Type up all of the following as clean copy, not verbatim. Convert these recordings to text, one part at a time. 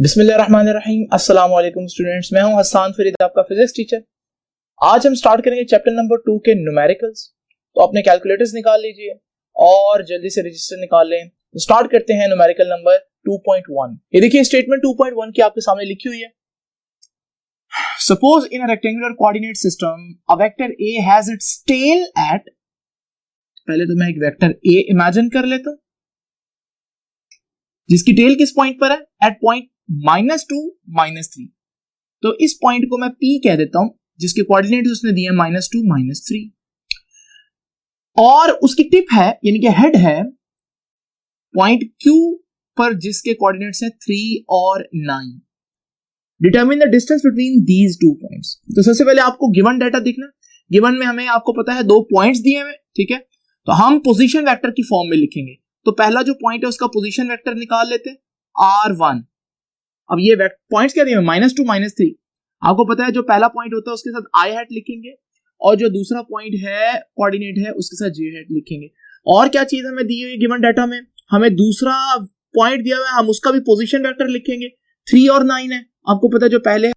बिस्मिल्लाहिर्रहमानिर्रहीम। अस्सलाम वालेकुम स्टूडेंट्स, मैं हूं हसन फरीद, आपका फिजिक्स टीचर। आज हम स्टार्ट करेंगे चैप्टर नंबर 2 के न्यूमेरिकल्स। तो अपने कैलकुलेटर्स निकाल लीजिए और जल्दी से रजिस्टर निकाल लें। तो स्टार्ट करते हैं न्यूमेरिकल नंबर 2.1। ये देखिए स्टेटमेंट 2.1 की आपके सामने लिखी हुई है। Suppose in a rectangular coordinate system a vector A has its tail at, पहले तो मैं एक वेक्टर ए इमेजिन कर लेता हूं जिसकी टेल किस पॉइंट पर है, एट पॉइंट -2 -3। तो इस पॉइंट को मैं P कह देता हूं जिसके कोऑर्डिनेट्स उसने दिए -2 -3, और उसकी टिप है यानी कि हेड है पॉइंट Q पर जिसके कोऑर्डिनेट्स हैं 3 और 9। Determine the distance between these two points. तो सबसे पहले आपको गिवन डाटा देखना। गिवन में हमें आपको पता है 2 पॉइंट्स दिए हुए, ठीक है। तो हम पोजीशन वेक्टर की फॉर्म में लिखेंगे। तो पहला जो पॉइंट है उसका पोजीशन वेक्टर निकाल लेते हैं, R1। अब ये पॉइंट्स क्या दिए हैं, -2 -3। आपको पता है जो पहला पॉइंट होता है उसके साथ I हैट लिखेंगे, और जो दूसरा पॉइंट है कोऑर्डिनेट है उसके साथ J हैट लिखेंगे। और क्या चीज हमें दी हुई गिवन डाटा में, हमें दूसरा पॉइंट दिया हुआ है, हम उसका भी पोजीशन वेक्टर लिखेंगे। 3 और 9 है, आपको पता है जो पहले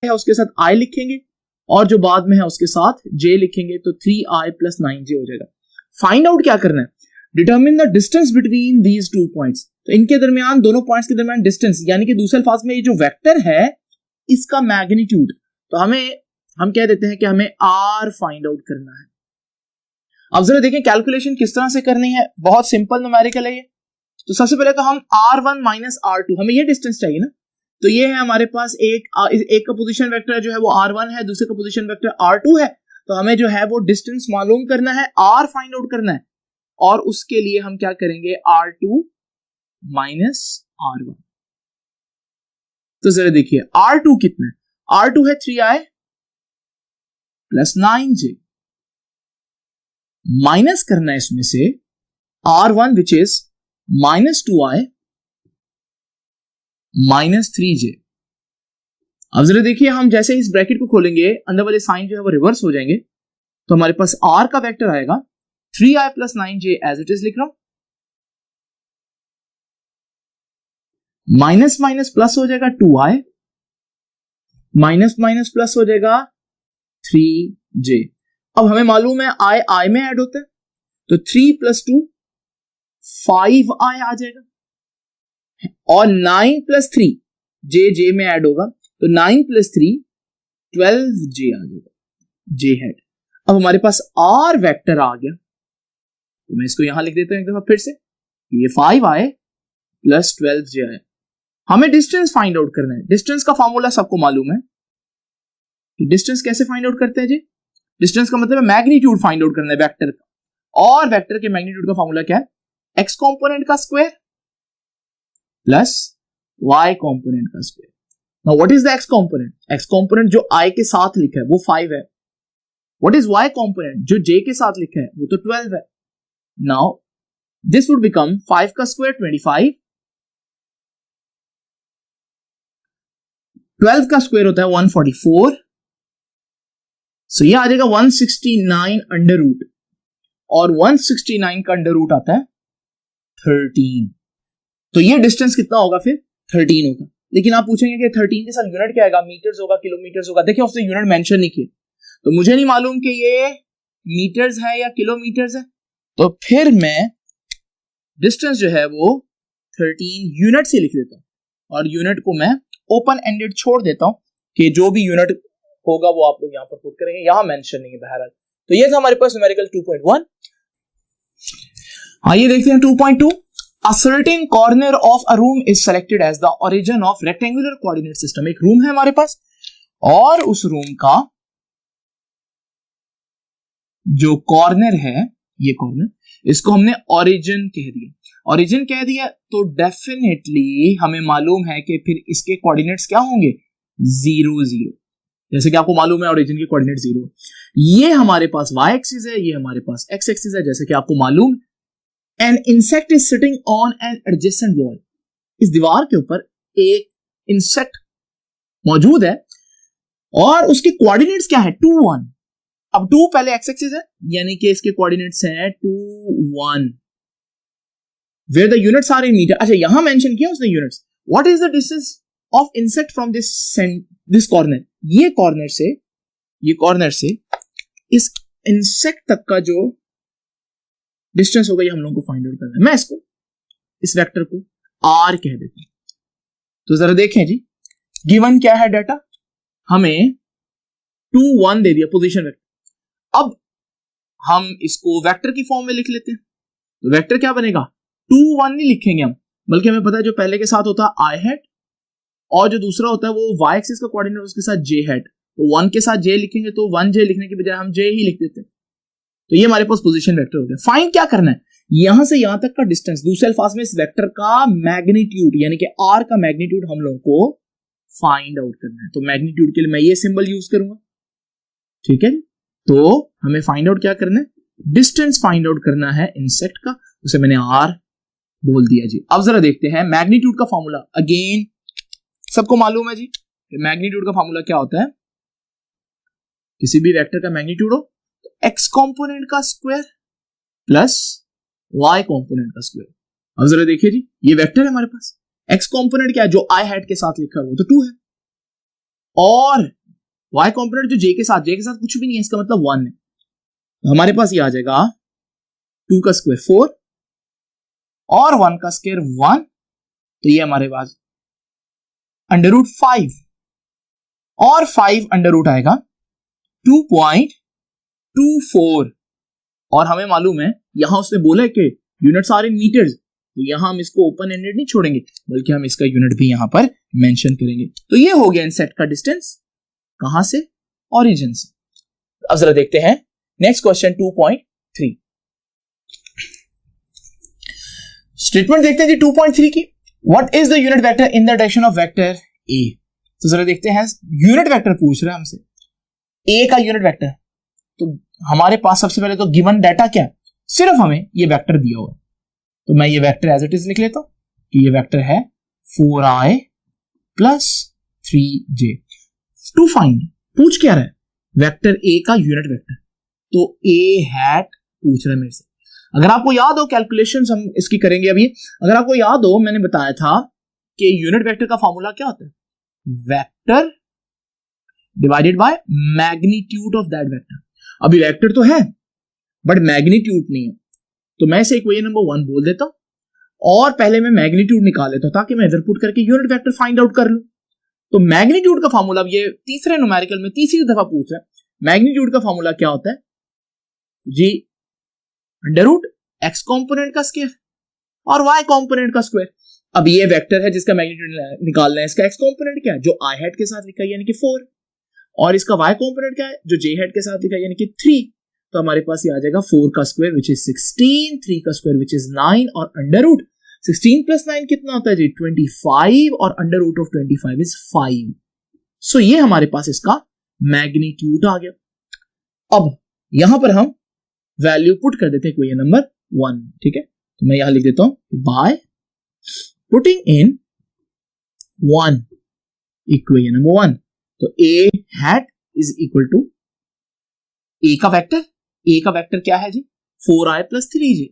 है उसके साथ I लिखेंगे और जो बाद में है उसके साथ J लिखेंगे। तो 3I + 9J हो जाएगा। फाइंड आउट क्या करना है, determine the distance between these two points. तो इनके दरमियान, दोनों पॉइंट्स के दरमियान डिस्टेंस, यानी कि दूसरे अल्फाज में ये जो वेक्टर है इसका मैग्नीट्यूड। तो हम कह देते हैं कि हमें R फाइंड आउट करना है। अब जरा देखें कैलकुलेशन किस तरह से करनी है, बहुत सिंपल न्यूमेरिकल है ये। तो सबसे पहले तो हम R1 - R2, हमें ये डिस्टेंस चाहिए ना। तो ये है हमारे पास एक का पोजीशन वेक्टर जो है वो R1 है, दूसरे का पोजीशन वेक्टर R2 है। तो हमें जो है वो डिस्टेंस मालूम करना है, R फाइंड आउट करना है, और उसके लिए हम क्या करेंगे, R2 - R1। तो जरा देखिए R2 कितना है, R2 है 3I + 9J। माइनस करना है इसमें से R1 which is -2I - 3J। अब जरा देखिए, हम जैसे इस ब्रैकेट को खोलेंगे अंदर वाले साइन जो है वो रिवर्स हो जाएंगे। तो हमारे पास R का वेक्टर आएगा 3I + 9J as it is लिख रहा हूं, माइनस माइनस प्लस हो जाएगा 2I, माइनस माइनस प्लस हो जाएगा 3J। अब हमें मालूम है I में ऐड होता है, तो 3 + 2 5I आ जाएगा, और 9 + 3 J में ऐड होगा, तो 9 + 3 12J आ जाएगा, J हेड। अब हमारे पास R वेक्टर आ गया, तो मैं इसको यहां लिख देता हूं एक दफा फिर से। ये 5I + 12J है। हमें डिस्टेंस फाइंड आउट करना है। डिस्टेंस का फॉर्मूला सबको मालूम है। डिस्टेंस कैसे फाइंड आउट करते हैं जी, डिस्टेंस का मतलब है मैग्नीट्यूड फाइंड आउट करना है वेक्टर का, और वेक्टर के मैग्नीट्यूड का फॉर्मूला क्या है, x कंपोनेंट का स्क्वायर प्लस y कंपोनेंट का square. Now what is the x component, x component जो I के साथ लिखा है वो 5 है। व्हाट इज y कंपोनेंट, जो J के साथ लिखा है वो तो 12 है। नाउ दिस वुड बिकम 5 का स्क्वायर 25, 12 का स्क्वायर होता है 144, सो ये आ जाएगा 169 अंडर रूट, और 169 का अंडर रूट आता है 13। तो ये डिस्टेंस कितना होगा फिर, 13 होगा। लेकिन आप पूछेंगे कि 13 के साथ यूनिट क्या आएगा, मीटर्स होगा, किलोमीटर्स होगा। देखिए उसने यूनिट मेंशन नहीं किए, तो मुझे नहीं मालूम कि ये मीटर्स है या किलोमीटर्स है। तो फिर मैं डिस्टेंस जो है वो 13 यूनिट से लिख देता हूं, और यूनिट को मैं ओपन एंडेड छोड़ देता हूं कि जो भी यूनिट होगा वो आप लोग यहां पर पुट करेंगे, यहां मेंशन नहीं है बहरहाल। तो ये था हमारे पास न्यूमेरिकल 2.1। आइए देखते हैं 2.2। A certain corner of a room is selected as the origin of rectangular coordinate system। एक रूम है हमारे पास, और उस रूम का जो कॉर्नर है, ये कॉर्नर, इसको हमने ओरिजिन कह दिया। ओरिजिन कह दिया तो डेफिनेटली हमें मालूम है कि फिर इसके कोऑर्डिनेट्स क्या होंगे, 0 0। जैसे कि आपको मालूम है ओरिजिन के कोऑर्डिनेट 0। ये हमारे पास y एक्सिस है, ये हमारे पास x एक्सिस है। जैसे कि आपको मालूम, an insect is sitting on an adjacent wall. इस दीवार के ऊपर एक इंसेक्ट मौजूद है, और उसके कोऑर्डिनेट्स क्या है, 2 1। अब 2 पहले x एक्सिस है, यानी कि इसके कोऑर्डिनेट्स हैं 2 1। Where the units are in metre. अच्छा यहां मेंशन किया उसने units. What is the distance of insect from this corner, ये कॉर्नर से इस इंसेक्ट तक का जो डिस्टेंस होगा ये हम लोगों को फाइंड आउट करना है। मैं इसको इस वेक्टर को आर कह देता हूं। तो जरा देखें जी, गिवन क्या है डाटा, हमें 2 1 दे दिया पोजीशन वेक्टर। अब हम इसको वेक्टर की फॉर्म में लिख लेते हैं। तो वेक्टर क्या बनेगा, 2 1 नहीं लिखेंगे हम, बल्कि हमें पता है जो पहले के साथ होता है आई हैट और जो दूसरा होता है वो वाई एक्सिस का कोऑर्डिनेट उसके साथ जे हैट। तो 1 के साथ जे लिखेंगे तो 1 जे लिखने के बजाय हम जे ही लिख देते हैं। तो ये हमारे पास पोजीशन वेक्टर हो गया। फाइंड क्या करना है, यहां से यहां तक का डिस्टेंस, दूसरे अल्फाज में इस वेक्टर का मैग्नीट्यूड यानी कि आर का मैग्नीट्यूड हम लोगों को फाइंड आउट करना है। तो मैग्नीट्यूड के लिए मैं ये सिंबल यूज करूंगा, ठीक है। तो हमें फाइंड आउट क्या करना है, डिस्टेंस फाइंड आउट करना है इंसेक्ट का, उसे मैंने आर बोल दिया जी। अब जरा देखते हैं मैग्नीट्यूड का फॉर्मूला। अगेन सबको मालूम है जी मैग्नीट्यूड का फॉर्मूला क्या होता है, किसी भी वेक्टर का मैग्नीट्यूड हो तो एक्स कंपोनेंट का स्क्वायर प्लस वाई कंपोनेंट का स्क्वायर। अब जरा देखिए जी, ये वेक्टर है हमारे पास, एक्स कंपोनेंट क्या है जो आई हैट के साथ लिखा है वो तो 2 है, और वाई कंपोनेंट जो जे के साथ कुछ भी नहीं है, इसका मतलब 1 है। तो हमारे पास ये आ जाएगा 2 का स्क्वायर 4 और 1 का स्क्वायर 1, तो ये हमारे पास √5 और 5 अंडर रूट आएगा 2.24। और हमें मालूम है यहां उसने बोला है कि यूनिट्स आर इन मीटर्स, तो यहां हम इसको ओपन एंडेड नहीं छोड़ेंगे बल्कि हम इसका यूनिट भी यहां पर मेंशन करेंगे। तो ये हो गया इंसेक्ट का डिस्टेंस, कहां से, ओरिजिन से। अब जरा देखते हैं नेक्स्ट क्वेश्चन 2.3 स्टेटमेंट देखते हैं जी 2.3 की। What is the unit vector in the direction of vector A. तो जरा देखते हैं, यूनिट वेक्टर पूछ रहा है हमसे, ए का यूनिट वेक्टर। तो हमारे पास सबसे पहले तो गिवन डाटा क्या है, सिर्फ हमें ये वेक्टर दिया हुआ है, तो मैं ये वेक्टर एज इट इज लिख लेता हूं कि ये वेक्टर है 4i plus 3j। To find पूछ क्या रहा है, वेक्टर ए का यूनिट वेक्टर, तो ए हैट पूछ रहा है मेरे से। अगर आपको याद हो कैलकुलेशंस हम इसकी करेंगे अभी, अगर आपको याद हो मैंने बताया था कि यूनिट वेक्टर का फॉर्मूला क्या होता है, vector divided by magnitude of that vector. अभी वेक्टर तो है बट मैग्नीट्यूड नहीं है, तो मैं इसे इक्वेशन नंबर 1 बोल देता हूं और पहले मैं मैग्नीट्यूड निकाल लेता हूं ताकि मैं इधर पुट करके यूनिट वेक्टर फाइंड आउट कर लूं। तो मैग्नीट्यूड का फॉर्मूला, अब ये तीसरे न्यूमेरिकल में तीसरी दफा पूछ रहा है, मैग्नीट्यूड का फॉर्मूला क्या होता है जी, √x कंपोनेंट का स्क्वायर और y कंपोनेंट का स्क्वायर। अब ये वेक्टर है जिसका मैग्नीट्यूड निकालना है, इसका x कंपोनेंट क्या है जो i हैट के साथ लिखा है यानी कि 4, और इसका y कंपोनेंट क्या है जो j हैट के साथ लिखा है यानी कि 3। तो हमारे पास ये आ जाएगा 4 का स्क्वायर विच इज 16, 3 का स्क्वायर विच इज 9 और अंडर रूट 16 प्लस 9 कितना होता है जी 25 और अंडर रूट ऑफ 25 इज 5। सो ये हमारे पास इसका मैग्नीट्यूड आ गया। अब यहां पर हम वैल्यू पुट कर देते हैं इक्वेशन नंबर 1, ठीक है। तो मैं यहां लिख देता हूं by putting in 1 equation number 1, तो ए हैट इज इक्वल टू ए का वेक्टर क्या है जी 4i plus 3j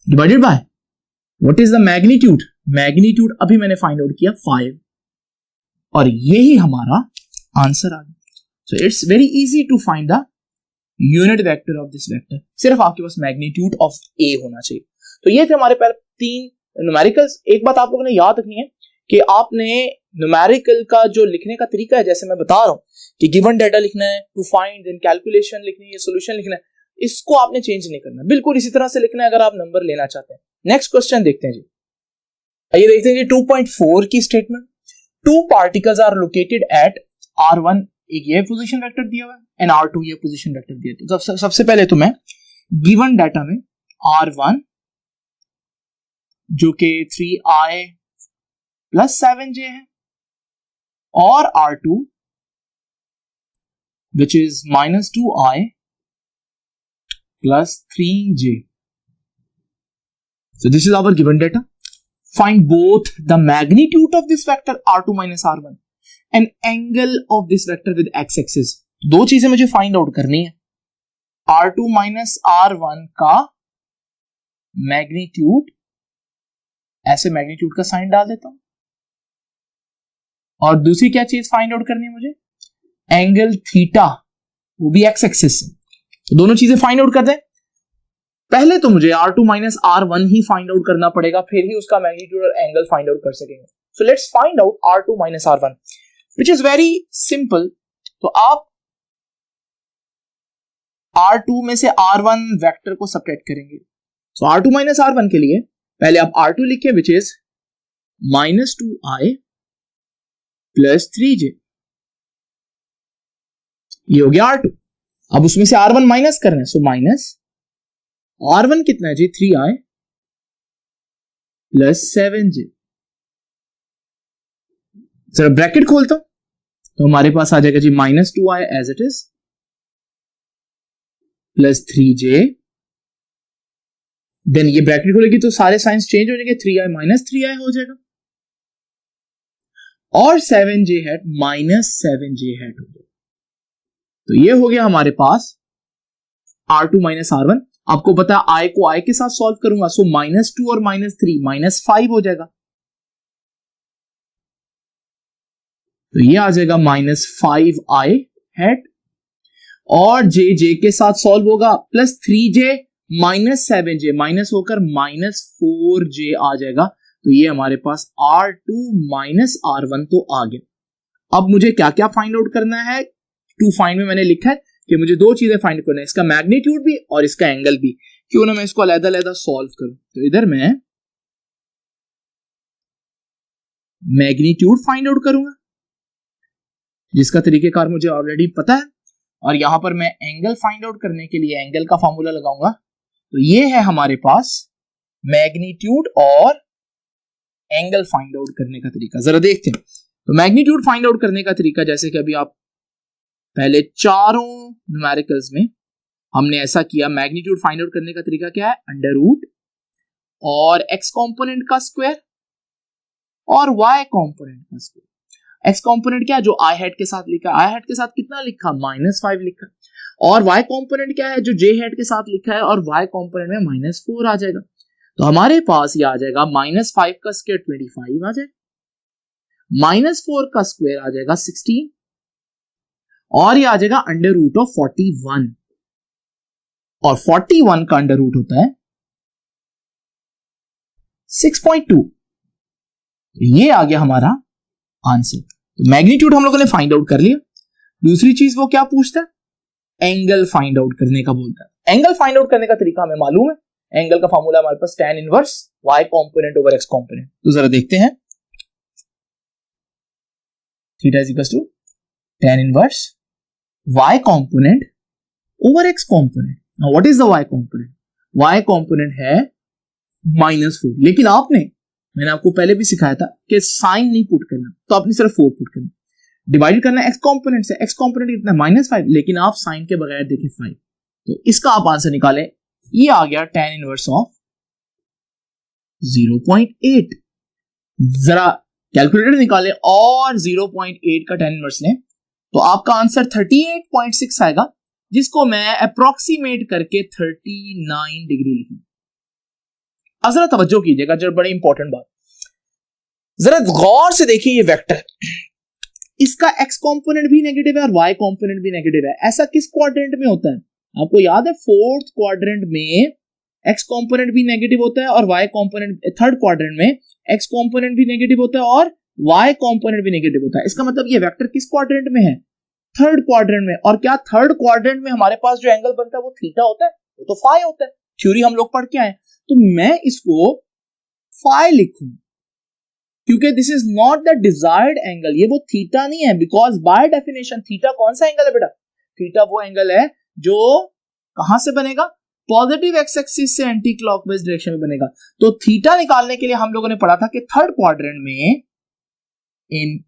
divided by what is the magnitude अभी मैंने फाइंड आउट किया 5 और यही हमारा आंसर आ गया। So it's very easy to find the unit vector of this vector, सिर्फ आपके पास मैग्नीट्यूड ऑफ ए होना चाहिए। तो ये थे हमारे पास 3 न्यूमेरिकल्स। एक बात आप लोगों ने याद रखनी है कि आपने न्यूमेरिकल का जो लिखने का तरीका है, जैसे मैं बता रहा हूं कि गिवन डाटा लिखना है, टू फाइंड, देन कैलकुलेशन लिखनी है, सॉल्यूशन लिखना है, इसको आपने चेंज नहीं करना, बिल्कुल इसी तरह से लिखना है अगर आप नंबर लेना चाहते हैं। नेक्स्ट क्वेश्चन देखते हैं जी, आइए देखते हैं जी 2.4 की statement. 2 particles are located at r1, एक ये पोजीशन वेक्टर दिया हुआ है, एंड r2 ये पोजीशन वेक्टर दिया है। तो सबसे पहले तो मैं गिवन डाटा में r1 जो कि 3i प्लस 7j है और r2 which is minus 2i plus 3j. So this is our given data. Find both the magnitude of this vector r2 minus r1 and angle of this vector with x-axis. दो चीजें मुझे find out करनी है। R2 minus R1 का magnitude, ऐसे magnitude का sign डाल देता हूं। और दूसरी क्या चीज फाइंड आउट करनी है मुझे, एंगल थीटा, वो भी एक्स एक्सिस से। तो दोनों चीजें फाइंड आउट कर दें। पहले तो मुझे R2 माइनस R1 ही फाइंड आउट करना पड़ेगा, फिर ही उसका मैग्नीट्यूड और एंगल फाइंड आउट कर सकेंगे। So let's find out R2 minus R1 which is very simple. तो आप R2 में से R1 वेक्टर को सबट्रैक्ट करेंगे। सो R2 माइनस R1 के लिए पहले आप R2 लिखें which is -2i plus 3j, ये हो गया R2। अब उसमें से R1 माइनस करना है, सो माइनस R1 कितना है जी, 3i प्लस 7j। जरा ब्रैकेट खोलता हूं तो हमारे पास आ जाएगा जी -2i as it is plus 3j। Then ये ब्रैकेट खोलेगी तो सारे साइंस चेंज हो जाएंगे, 3i माइनस 3i हो जाएगा और 7j hat minus 7j hat हो जाएगा। तो ये हो गया हमारे पास R2 माइनस R1। आपको पता है i को i के साथ सॉल्व करूंगा, सो -2 और -3 -5 हो जाएगा। तो ये आ जाएगा -5i हैट और j के साथ सॉल्व होगा plus 3j minus 7j, minus होकर -4j आ जाएगा। तो ये हमारे पास R2 माइनस R1 तो आ गया। अब मुझे क्या क्या फाइंड आउट करना है, टू फाइंड में मैंने लिखा है कि मुझे दो चीजें फाइंड करना है, इसका मैग्नीट्यूड भी और इसका एंगल भी। क्यों ना मैं इसको अलग-अलग सॉल्व करूं। तो इधर मैं मैग्नीट्यूड फाइंड आउट करूंगा जिसका तरीकेकार मुझे ऑलरेडी पता है, और यहां पर मैं एंगल फाइंड आउट करने के लिए एंगल का फॉर्मूला लगाऊंगा। तो ये है हमारे पास मैग्नीट्यूड और एंगल फाइंड आउट करने का तरीका। जरा देखते हैं। तो मैग्नीट्यूड फाइंड आउट करने का तरीका, जैसे कि अभी आप पहले चारों न्यूमेरिकल्स में हमने ऐसा किया। मैग्नीट्यूड फाइंड आउट करने का तरीका क्या है, अंडर रूट और एक्स कंपोनेंट का स्क्वायर और वाई कंपोनेंट का स्क्वायर। एक्स कंपोनेंट क्या है, जो आई हैट के साथ लिखा, आई हैट के साथ कितना लिखा, -5 लिखा। और वाई कंपोनेंट क्या है, जो जे हैट के साथ लिखा है, और वाई कंपोनेंट में -4 आ जाएगा। तो हमारे पास ये आ जाएगा -5 का स्क्वायर 25 आ जाएगा, -4 का स्क्वायर आ जाएगा 16 और ये आ जाएगा अंडर रूट ऑफ 41, और 41 का अंडर रूट होता है 6.2। ये आ गया हमारा आंसर। तो मैग्नीट्यूड हम लोगों ने फाइंड आउट कर लिया। दूसरी चीज वो क्या पूछता है, एंगल फाइंड आउट करने का बोलता है। एंगल फाइंड आउट करने का तरीका हमें मालूम है। एंगल का फॉर्मूला हमारे पास tan inverse y component over x component. तो जरा देखते हैं, theta is equal to tan inverse y component over x component. Now what is the y component, y component है -4। लेकिन मैंने आपको पहले भी सिखाया था कि साइन नहीं पुट करना, तो आपने सिर्फ 4 पुट करना। डिवाइड करना है x कंपोनेंट से, x कंपोनेंट कितना -5, लेकिन आप साइन के बगैर देखिए 5। तो इसका आप आंसर निकालें, ये आ गया tan इनवर्स ऑफ 0.8। जरा कैलकुलेटर निकालें और 0.8 का tan इनवर्स लें तो आपका आंसर 38.6 आएगा, जिसको मैं अप्रोक्सीमेट करके 39 डिग्री लिखूं। अब जरा तवज्जो कीजिएगा, जरा बड़ी इंपॉर्टेंट बात, जरा गौर से देखिए ये वेक्टर, इसका x कंपोनेंट भी नेगेटिव है और y कंपोनेंट भी नेगेटिव है। ऐसा किस क्वाड्रेंट में होता है, आपको याद है, फोर्थ क्वाड्रेंट में x कंपोनेंट भी नेगेटिव होता है और y कंपोनेंट, थर्ड क्वाड्रेंट में x कंपोनेंट भी नेगेटिव होता है और y कंपोनेंट भी नेगेटिव होता है। इसका मतलब ये वेक्टर किस क्वाड्रेंट में है, थर्ड क्वाड्रेंट में। और क्या थर्ड क्वाड्रेंट में हमारे पास जो एंगल बनता है वो थीटा होता है, वो तो फाई होता है, थ्योरी हम लोग पढ़ के आए। तो मैं इसको फाई लिखूं क्योंकि this is not the desired angle, ये वो थीटा नहीं है, बिकॉज बाय डेफिनेशन थीटा कौन सा एंगल है बेटा, थीटा वो एंगल है जो कहां से बनेगा, पॉजिटिव एक्स एक्सिस से एंटी क्लॉकवाइज डायरेक्शन में बनेगा। तो थीटा निकालने के लिए हम लोगों ने पढ़ा था कि थर्ड क्वाड्रेंट में, इन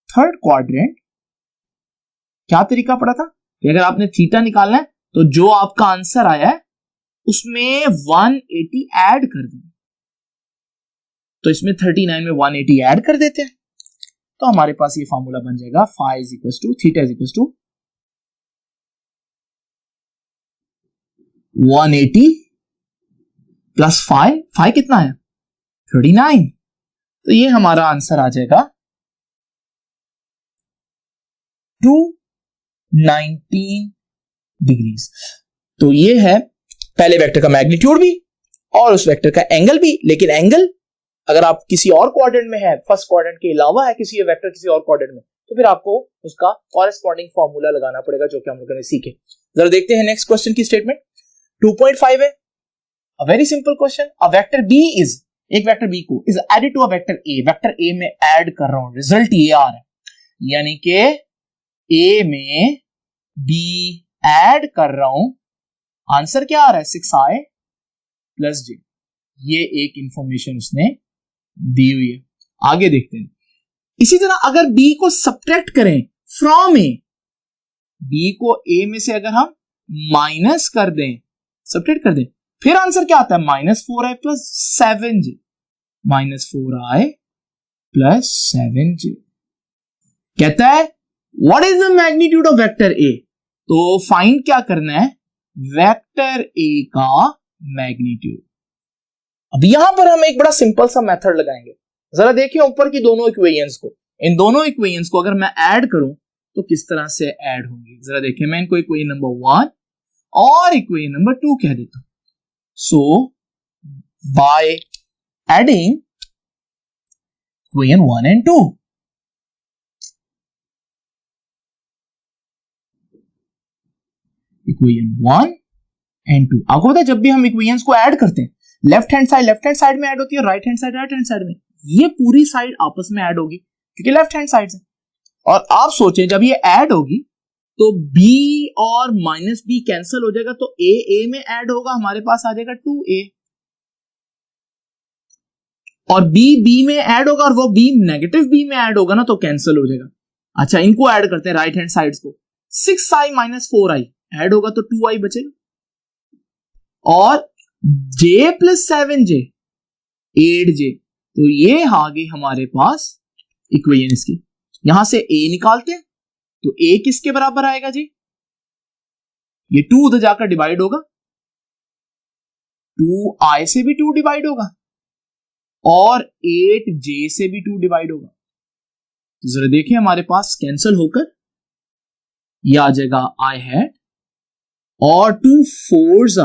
थर्ड क्वाड्रेंट क्या तरीका पढ़ा था कि अगर आपने थीटा निकालना है तो जो आपका आंसर आया है उसमें 180 ऐड कर दें। तो इसमें 39 में 180 ऐड कर देते हैं, तो हमारे पास ये फॉर्मूला बन जाएगा phi is equal to theta is equal to 180 plus 5 कितना है 39। तो ये हमारा आंसर आ जाएगा 219 डिग्रीज। तो ये है पहले वेक्टर का मैग्नीट्यूड भी और उस वेक्टर का एंगल भी। लेकिन एंगल अगर आप किसी और क्वाड्रेंट में है, फर्स्ट क्वाड्रेंट के अलावा है किसी वेक्टर किसी और क्वाड्रेंट में, तो फिर आपको उसका कॉरेस्पॉन्डिंग फॉर्मूला लगाना पड़ेगा, जो कि हम लोगों ने सीखे। जरा देखते हैं नेक्स्ट क्वेश्चन की स्टेटमेंट। 2.5 है, a very simple question. A vector B is, एक वेक्टर बी को is added to a vector A, vector A में ऐड कर रहा हूं, रिजल्ट ये आ रहा है, यानी कि ए में बी ऐड कर रहा हूं, आंसर क्या आ रहा है 6i प्लस जे। ये एक इंफॉर्मेशन उसने दी हुई है। आगे देखते हैं। इसी तरह अगर b को सब्ट्रैक्ट करें फ्रॉम ए, b को a में से अगर हम माइनस कर दें, सब्ट्रैक्ट कर दें, फिर आंसर क्या आता है -4i plus 7j, -4i plus 7j। कहता है what is the magnitude of vector A. तो फाइंड क्या करना है, वेक्टर ए का मैग्नीट्यूड। अब यहां पर हम एक बड़ा सिंपल सा मेथड लगाएंगे। जरा देखिए ऊपर की दोनों इक्वेशंस को, इन दोनों इक्वेशंस को अगर मैं ऐड करूं तो किस तरह से ऐड होंगी। जरा देखिए, मैं इनको इक्वेशन नंबर 1 और इक्वेशन नंबर 2 कह देता हूं। So by adding equation 1 and 2, equation 1 and 2, आपको पता है जब भी हम इक्वेशंस को ऐड करते हैं, लेफ्ट हैंड साइड में ऐड होती है, राइट हैंड साइड में, ये पूरी साइड आपस में ऐड होगी क्योंकि लेफ्ट हैंड साइड से। और आप सोचें जब ये ऐड होगी तो b और माइनस b कैंसिल हो जाएगा, तो a में ऐड होगा, हमारे पास आ जाएगा 2a, और b में ऐड होगा और वो b नेगेटिव b में ऐड होगा ना, तो कैंसिल हो जाएगा। अच्छा, इनको ऐड करते हैं राइट हैंड साइड्स को, 6i माइनस 4i ऐड होगा तो 2i बचेगा, और j प्लस 7j 8j। तो ये आ गई हमारे पास इक्वेशन इसकी। यहां से a निकालते हैं तो a किसके बराबर आएगा जी, ये 2 उधर जाकर डिवाइड होगा, 2i से भी 2 डिवाइड होगा और 8j से भी 2 डिवाइड होगा। तो जरा देखिए हमारे पास कैंसिल होकर ये आ जाएगा i हैट, और 2 4s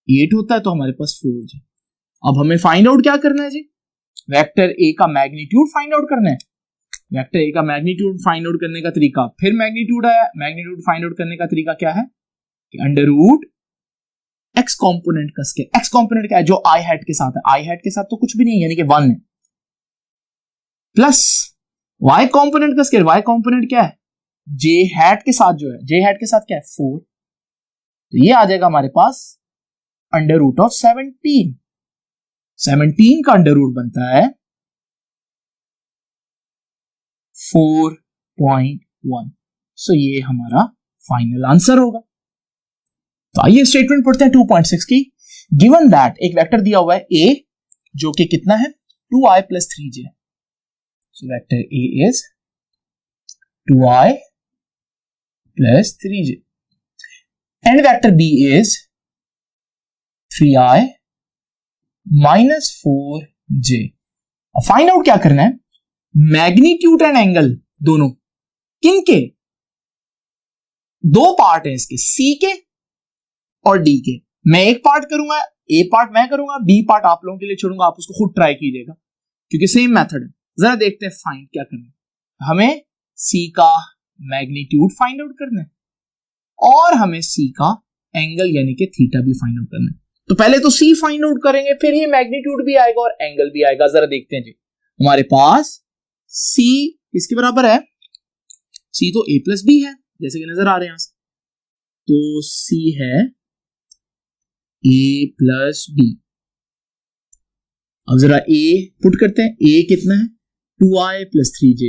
8 होता है तो हमारे पास 4j। अब हमें फाइंड आउट क्या करना है जी, वेक्टर ए का मैग्नीट्यूड फाइंड आउट करना है। वेक्टर ए का मैग्नीट्यूड फाइंड आउट करने का तरीका, फिर मैग्नीट्यूड आया, मैग्नीट्यूड फाइंड आउट करने का तरीका क्या है कि अंडर रूट एक्स कॉम्पोनेंट कस के, एक्स कॉम्पोनेंट क्या है जो आई हैट के साथ है, आई हैट के साथ तो कुछ भी नहीं यानी कि 1 है, प्लस वाई कॉम्पोनेंट कस के, वाई कॉम्पोनेंट क्या है जे हैट के साथ, जो है जे हैट के साथ क्या है 4, तो ये आ जाएगा हमारे पास अंडर रूट ऑफ 17 का अंडर रूट बनता है 4.1। सो ये हमारा फाइनल आंसर होगा। तो आइए स्टेटमेंट पढ़ते हैं 2.6 की। गिवन दैट, एक वेक्टर दिया हुआ है a जो कि कितना है 2i plus 3j। So vector a is 2i plus 3j and vector b is 3i minus 4j। Find out क्या करना है, मैग्नीट्यूड एंड एंगल दोनों किनके, दो पार्ट है इसके, C के और D के। मैं एक पार्ट करूंगा, A पार्ट मैं करूंगा, B पार्ट आप लोगों के लिए छोड़ूंगा, आप उसको खुद ट्राई कीजिएगा क्योंकि सेम मेथड है। जरा देखते हैं फाइंड क्या करना है। हमें C का मैग्नीट्यूड फाइंड आउट करना है और हमें C का एंगल यानी कि थीटा भी फाइंड आउट करना है। तो पहले तो C फाइंड आउट करेंगे, फिर ये मैग्नीट्यूड भी आएगा और एंगल भी आएगा। जरा देखते हैं जी, हमारे पास C किसके बराबर है, C तो a प्लस बी है जैसे कि नजर आ रहे हैं यहां से, तो C है a प्लस बी। अब जरा a पुट करते हैं, a कितना है 2i प्लस 3j,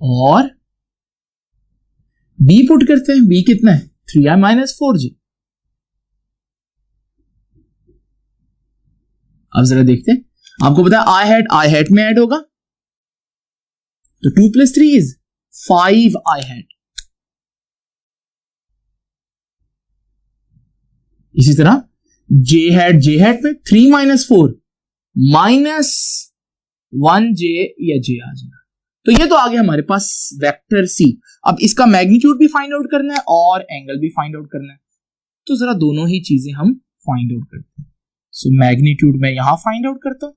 और b पुट करते हैं, b कितना है 3i माइनस 4j। अब जरा देखते हैं, आपको पता है आई हैट में ऐड होगा तो 2 प्लस 3 इज 5i हैट, इसी तरह जे हैट में 3 - 4 -1j या j आ जाएगा। तो ये तो आ गया हमारे पास वेक्टर सी। अब इसका मैग्नीट्यूड भी फाइंड आउट करना है और एंगल भी फाइंड आउट करना है, तो जरा दोनों ही चीजें हम फाइंड आउट करते हैं। सो मैग्नीट्यूड मैं यहां फाइंड आउट करता हूं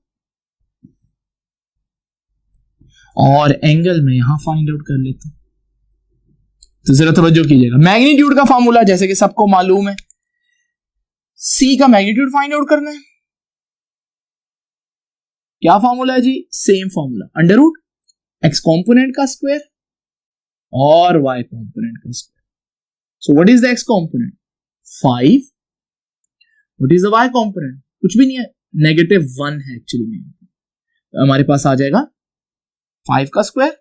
और एंगल में यहां फाइंड आउट कर लेता हूं। तो जरा तवज्जो कीजिएगा, मैग्नीट्यूड का फॉर्मूला जैसे कि सबको मालूम है, सी का मैग्नीट्यूड फाइंड आउट करना है। क्या फॉर्मूला है जी? Same formula, under root X component का स्क्वायर और वाई कॉम्पोनेंट का square. So what is the X component? 5। What is the Y component? कुछ भी नहीं है, -1 है एक्चुअली में। तो हमारे पास आ जाएगा 5 का स्क्वायर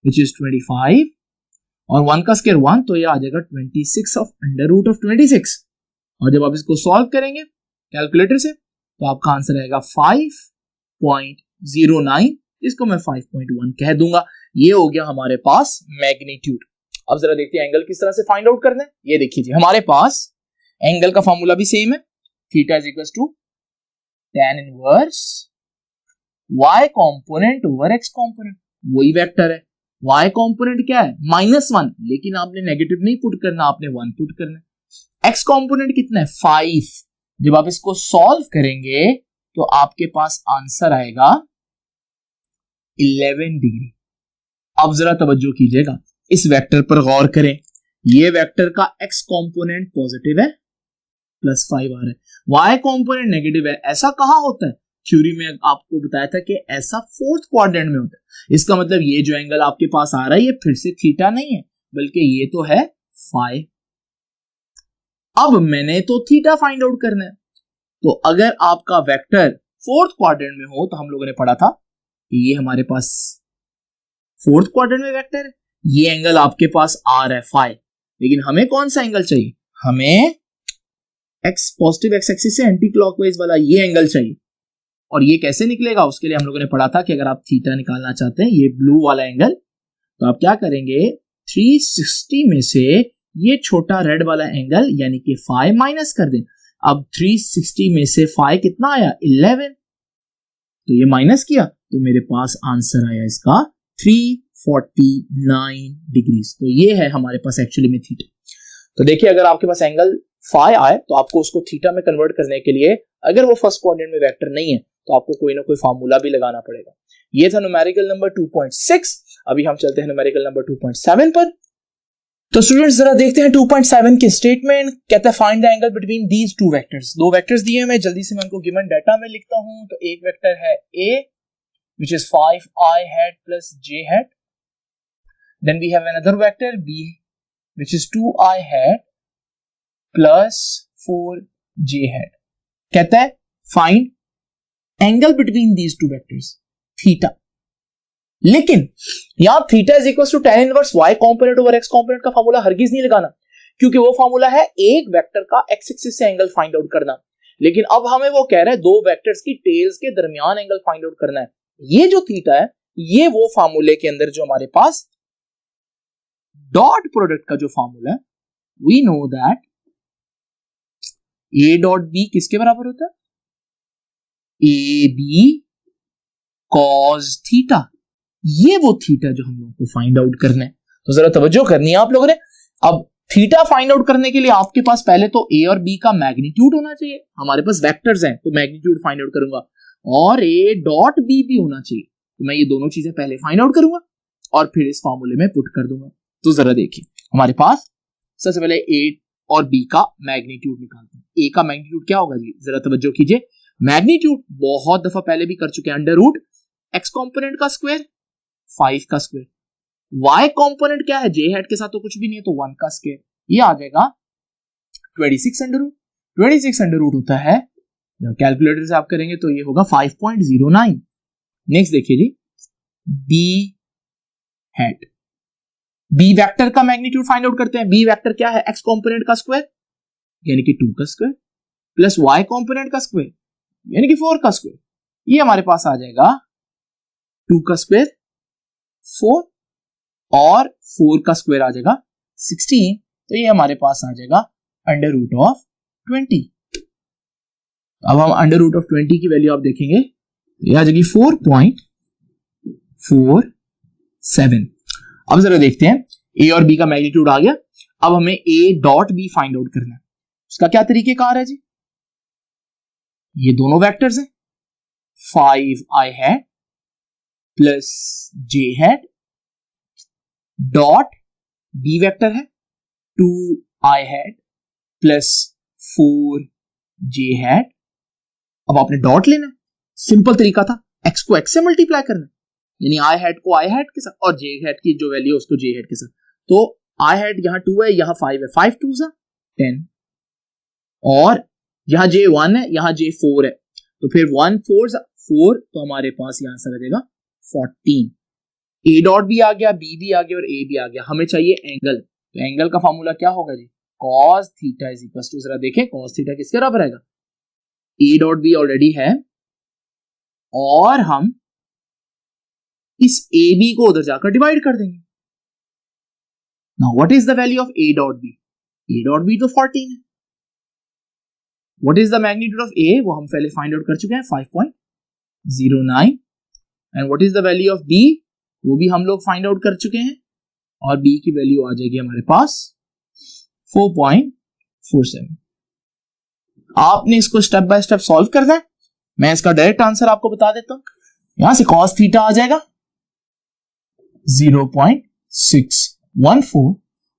विच इज 25 और 1 का स्क्वायर 1, तो ये आ जाएगा 26 ऑफ अंडर रूट ऑफ 26। और जब आप इसको सॉल्व करेंगे कैलकुलेटर से तो आपका आंसर आएगा 5.09, इसको मैं 5.1 कह दूंगा। ये हो गया हमारे पास मैग्नीट्यूड। अब जरा देखते हैं एंगल किस तरह से फाइंड आउट करना है। ये देखिए जी, हमारे पास एंगल का फॉर्मूला भी सेम है, theta is equal to tan inverse y component over x component. वही वेक्टर है, y कॉम्पोनेंट क्या है? -1, लेकिन आपने नेगेटिव नहीं पुट करना, आपने 1 पुट करना है। x कॉम्पोनेंट कितना है? 5। जब आप इसको सॉल्व करेंगे तो आपके पास आंसर आएगा 11 डिग्री। अब जरा तवज्जो कीजिएगा, इस वेक्टर पर गौर करें। ये वेक्टर का x कॉम्पोनेंट पॉजिटिव है, +5 आ रहा है, y कॉम्पोनेंट नेगेटिव है। ऐसा कहां होता है? थ्योरी में आपको बताया था कि ऐसा 4th क्वाड्रेंट में होता है। इसका मतलब ये जो एंगल आपके पास आ रहा है ये फिर से थीटा नहीं है, बल्कि ये तो है फाई। अब मैंने तो थीटा फाइंड आउट करना है, तो अगर आपका वेक्टर 4th क्वाड्रेंट में हो, तो हम लोगों ने पढ़ा था कि ये हमारे पास 4th क्वाड्रेंट में वेक्टर है, ये एंगल आपके पास आ रहा है फाई, लेकिन हमें कौन सा एंगल चाहिए? हमें एक्स पॉजिटिव एक्स एक्सिस से एंटी क्लॉकवाइज वाला ये एंगल चाहिए। और ये कैसे निकलेगा? उसके लिए हम लोगों ने पढ़ा था कि अगर आप थीटा निकालना चाहते हैं, ये ब्लू वाला एंगल, तो आप क्या करेंगे? 360 में से ये छोटा रेड वाला एंगल यानी कि फाई माइनस कर दें। अब 360 में से फाई कितना आया? 11। तो ये माइनस किया तो मेरे पास आंसर आया इसका 349 डिग्रीज। तो ये है हमारे पास एक्चुअली में थीटा। तो देखिए, अगर आपके पास एंगल फाई आए तो आपको उसको थीटा में कन्वर्ट करने के लिए, अगर वो फर्स्ट क्वाड्रेंट में वेक्टर नहीं है, तो आपको कोई ना कोई फार्मूला भी लगाना पड़ेगा। ये था न्यूमेरिकल नंबर 2.6। अभी हम चलते हैं न्यूमेरिकल नंबर 2.7 पर। तो स्टूडेंट्स जरा देखते हैं 2.7 की स्टेटमेंट। कहता है find the angle between these two vectors. दो वेक्टर्स दिए हैं, मैं जल्दी से मैं उनको गिवन डाटा में लिखता हूं। तो एक वेक्टर है a which is 5i hat plus j hat. Then we have another vector b which is 2i hat plus 4j hat. कहता है find angle between these two vectors theta. लेकिन यहां theta is equal to tan inverse y component over x component का formula हरगिज नहीं लगाना, क्योंकि वो फार्मूला है एक वेक्टर का x एक्सिस से एंगल फाइंड आउट करना। लेकिन अब हमें वो कह रहा है दो वेक्टर्स की टेल्स के दरमियान एंगल फाइंड आउट करना है। ये जो थीटा है, ये वो फार्मूले के अंदर जो हमारे पास डॉट प्रोडक्ट का जो फार्मूला है, we know that a dot b किसके बराबर होता है? ab cos theta. ये वो थीटा जो हम लोगों को फाइंड आउट करना है। तो जरा तवज्जो करनी है आप लोगों ने। अब थीटा फाइंड आउट करने के लिए आपके पास पहले तो a और b का मैग्नीट्यूड होना चाहिए। हमारे पास वेक्टर्स हैं तो मैग्नीट्यूड फाइंड आउट करूंगा, और a डॉट b भी होना चाहिए। तो मैं ये दोनों चीजें पहले फाइंड आउट करूंगा और फिर इस फॉर्मूले में पुट कर दूंगा। तो जरा देखिए, हमारे पास सबसे पहले a और b का मैग्नीट्यूड निकालते हैं। a का मैग्नीट्यूड क्या होगा जी? जरा तवज्जो कीजिए। मैग्नीट्यूड बहुत दफा पहले भी कर चुके हैं, अंडर रूट एक्स कॉम्पोनेंट का स्क्वायर 5 का स्क्वायर। y कॉम्पोनेंट क्या है? j हैट के साथ तो कुछ भी नहीं है, तो 1 का स्क्वायर। ये आ जाएगा 26 अंडर रूट। 26 अंडर रूट होता है, कैलकुलेटर से आप करेंगे तो ये होगा 5.09। नेक्स्ट देखिए जी, b हैट, b वेक्टर का मैग्नीट्यूड फाइंड आउट करते हैं। b वेक्टर क्या है? x कॉम्पोनेंट का स्क्वायर यानी कि 2 का स्क्वायर प्लस y कॉम्पोनेंट का स्क्वायर यानी कि 4 का स्क्वायर। ये हमारे पास आ जाएगा 2 का स्क्वायर 4 और 4 का स्क्वायर आ जाएगा 16। तो ये हमारे पास आ जाएगा अंडर रूट ऑफ 20। अब हम अंडर रूट ऑफ 20 की वैल्यू आप देखेंगे, ये आ जाएगी 4.47। अब जरा देखते हैं, ए और बी का मैग्नीट्यूड आ गया। अब हमें A dot B find out करना है। उसका क्या तरीकेकार है जी? ये दोनों वेक्टर्स हैं, 5i hat plus j hat dot B vector है 2i hat plus 4j hat. अब आपने डॉट लेना है, सिंपल तरीका था, x को x से मल्टीप्लाई करना है, यानी i हैट को i हैट के साथ और j हैट की जो वैल्यू है उसको j हैट के साथ। तो i हैट यहाँ 2 है, यहाँ 5 है, 5 2 सा 10, और यहाँ j 1 है, यहाँ j 4 है, तो फिर 1 4 सा 4, तो हमारे पास यहाँ से आ जाएगा 14। a डॉट भी आ गया, b भी आ गया और a भी आ गया। हमें चाहिए एंगल, तो एंगल का फॉर्मूला क्या होगा जी? cos theta is equal to, जरा देखें cos थीटा किसके बराबर आएगा? a डॉट b ऑलरेडी है और हम इस a b को उधर जाकर डिवाइड कर देंगे। Now what is the value of a dot b? a dot b तो 14 है। What is the magnitude of a? वो हम पहले फाइंड आउट कर चुके हैं, 5.09। And what is the value of b? वो भी हम लोग फाइंड आउट कर चुके हैं, और b की वैल्यू आ जाएगी हमारे पास 4.47। आपने इसको स्टेप बाय स्टेप सॉल्व करना है। मैं इसका डायरेक्ट आंसर आपको बता देता हूं। यहां से cos थीटा आ जाएगा 0.614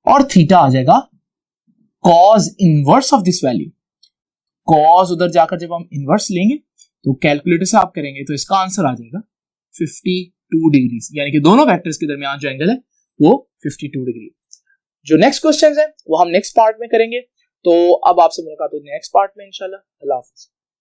और थीटा आ जाएगा cos inverse of this value. cos उधर जाकर जब हम इनवर्स लेंगे तो कैलकुलेटर से आप करेंगे तो इसका आंसर आ जाएगा 52 डिग्री, यानी कि दोनों वेक्टर्स के दरमियान जो एंगल है वो 52 डिग्री। जो नेक्स्ट क्वेश्चन है वो हम नेक्स्ट पार्ट में करेंगे। तो अब आपसे मुलाकात होगी नेक्स्ट पार्ट में इंशाल्लाह। अल्लाह हाफिज़।